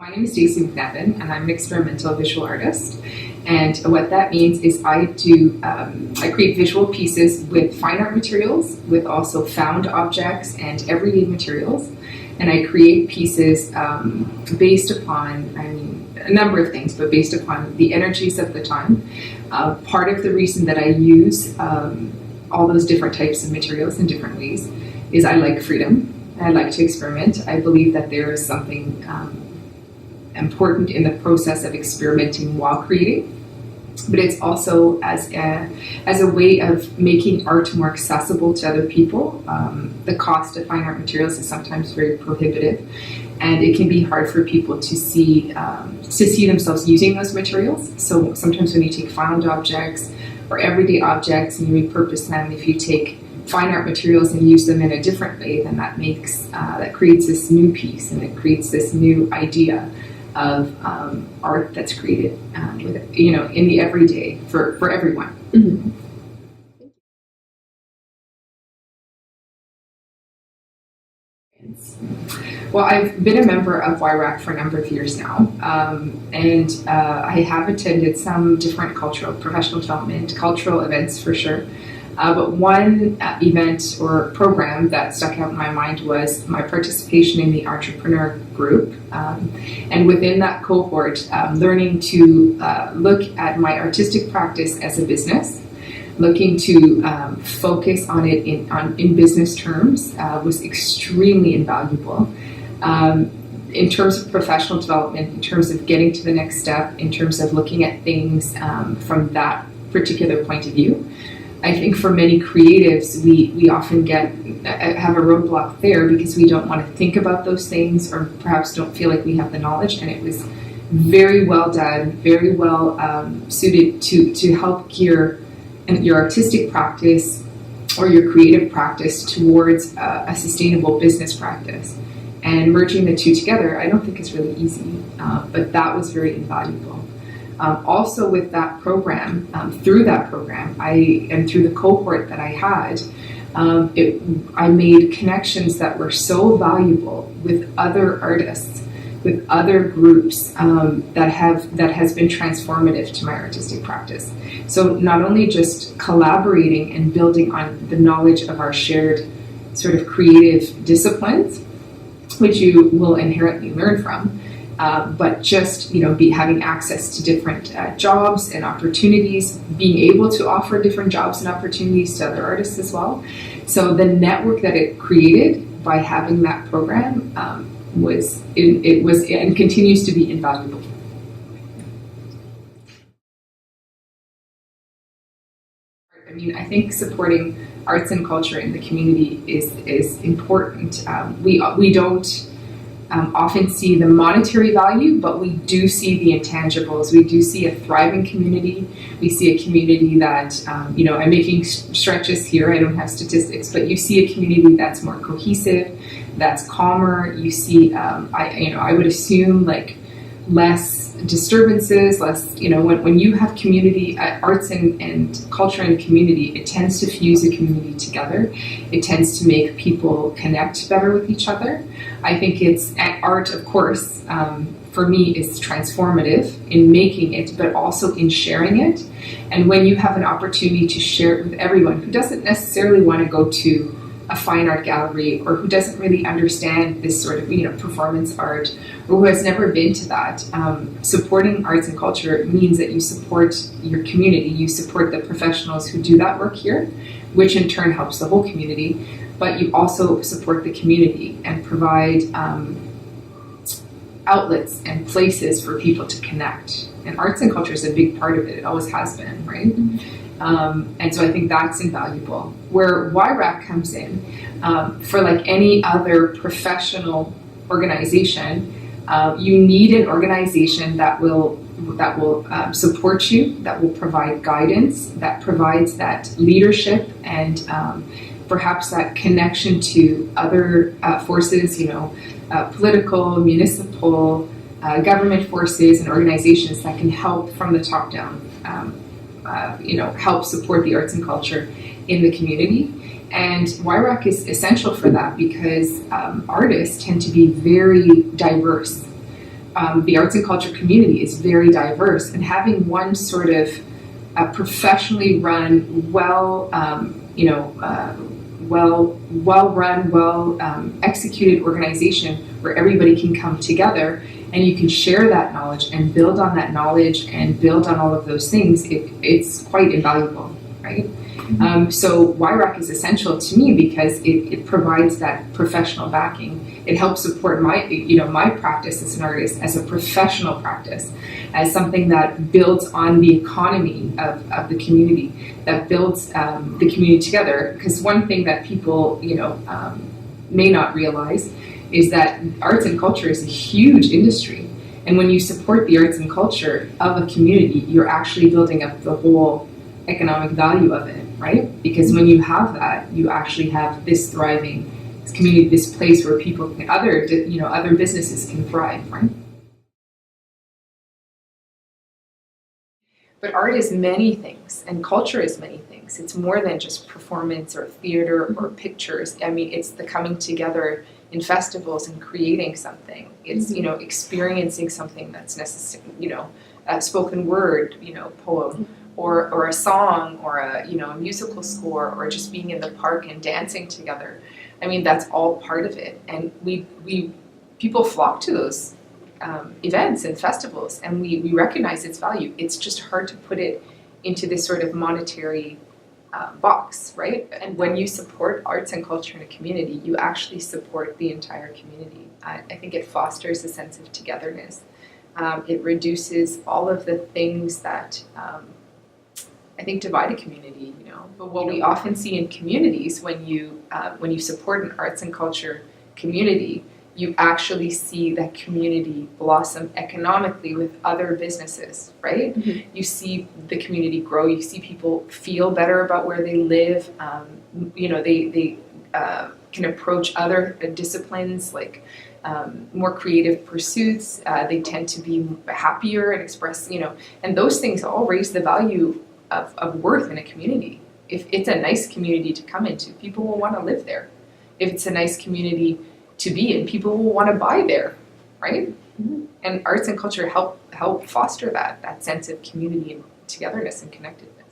My name is Stacey MacNevin, and I'm an experimental visual artist. And what that means is I create visual pieces with fine art materials, with also found objects and everyday materials. And I create pieces based upon, a number of things, but based upon the energies of the time. Part of the reason that I use all those different types of materials in different ways is I like freedom. I like to experiment. I believe that there is something important in the process of experimenting while creating, but it's also as a way of making art more accessible to other people. The cost of fine art materials is sometimes very prohibitive, and it can be hard for people to see themselves using those materials. So sometimes when you take found objects or everyday objects and you repurpose them, if you take fine art materials and use them in a different way, then that creates this new piece, and it creates this new idea of art that's created in the everyday for everyone. Mm-hmm. Well, I've been a member of YRAC for a number of years now, and I have attended some different professional development, cultural events for sure. But one event or program that stuck out in my mind was my participation in the Artrepreneur group. And within that cohort, learning to look at my artistic practice as a business, looking to focus on it in business terms was extremely invaluable. In terms of professional development, in terms of getting to the next step, in terms of looking at things from that particular point of view. I think for many creatives, we often have a roadblock there because we don't want to think about those things, or perhaps don't feel like we have the knowledge. And it was very well done, very well suited to help gear your artistic practice or your creative practice towards a sustainable business practice. And merging the two together, I don't think is really easy, but that was very invaluable. Also with that program, through that program, and through the cohort that I had, I made connections that were so valuable with other artists, with other groups that has been transformative to my artistic practice. So not only just collaborating and building on the knowledge of our shared sort of creative disciplines, which you will inherently learn from, but just having access to different jobs and opportunities, being able to offer different jobs and opportunities to other artists as well. So the network that it created by having that program was and continues to be invaluable. I think supporting arts and culture in the community is important. We don't often see the monetary value, but we do see the intangibles. We do see a thriving community. We see a community that, I'm making stretches here, I don't have statistics, but you see a community that's more cohesive, that's calmer. You see, I would assume less disturbances, less, when you have community, arts and culture in a community, it tends to fuse a community together. It tends to make people connect better with each other. I think art, of course, for me, is transformative in making it, but also in sharing it. And when you have an opportunity to share it with everyone who doesn't necessarily want to go to a fine art gallery, or who doesn't really understand this sort of performance art, or who has never been to that, supporting arts and culture means that you support your community, you support the professionals who do that work here, which in turn helps the whole community, but you also support the community and provide outlets and places for people to connect. And arts and culture is a big part of it. It always has been, right? And so I think that's invaluable. Where YRAC comes in, for like any other professional organization, you need an organization that will support you, that will provide guidance, that provides that leadership and perhaps that connection to other forces, political, municipal, government forces and organizations that can help from the top down. Help support the arts and culture in the community. And YRAC is essential for that because artists tend to be very diverse. the arts and culture community is very diverse, and having one sort of professionally run, executed organization where everybody can come together and you can share that knowledge and build on that knowledge and build on all of those things, it's quite invaluable, right? So YRAC is essential to me because it provides that professional backing. It helps support my practice as an artist as a professional practice, as something that builds on the economy of the community, that builds the community together. Because one thing that people may not realize is that arts and culture is a huge industry. And when you support the arts and culture of a community, you're actually building up the whole economic value of it, right? Because when you have that, you actually have this thriving community, this place where people, other businesses can thrive, right? But art is many things, and culture is many things. It's more than just performance or theater or pictures. I mean, it's the coming together in festivals and creating something. It's experiencing something that's necessary. A spoken word, poem, or a song, or a musical score, or just being in the park and dancing together. I mean, that's all part of it, and people flock to those events and festivals, and we recognize its value. It's just hard to put it into this sort of monetary box, right? And when you support arts and culture in a community, you actually support the entire community. I think it fosters a sense of togetherness. It reduces all of the things that I think divide a community. But what we often see in communities, when you support an arts and culture community, you actually see that community blossom economically with other businesses, right? Mm-hmm. You see the community grow. You see people feel better about where they live. They can approach other disciplines like more creative pursuits. They tend to be happier and express, and those things all raise the value of worth in a community. If it's a nice community to come into, people will want to live there. If it's a nice community to be in, people will want to buy there, right? Mm-hmm. And arts and culture help foster that sense of community and togetherness and connectedness.